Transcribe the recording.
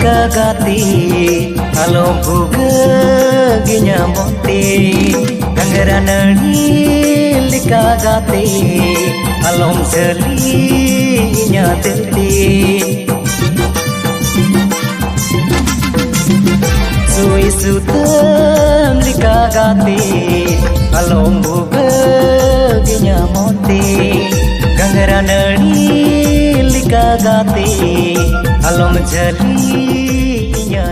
lika gati alom buginya monte gangara nari lika gati alom selinya tete sui sutam lika gati alom buginya monte gangara nari lika gati alom jalinya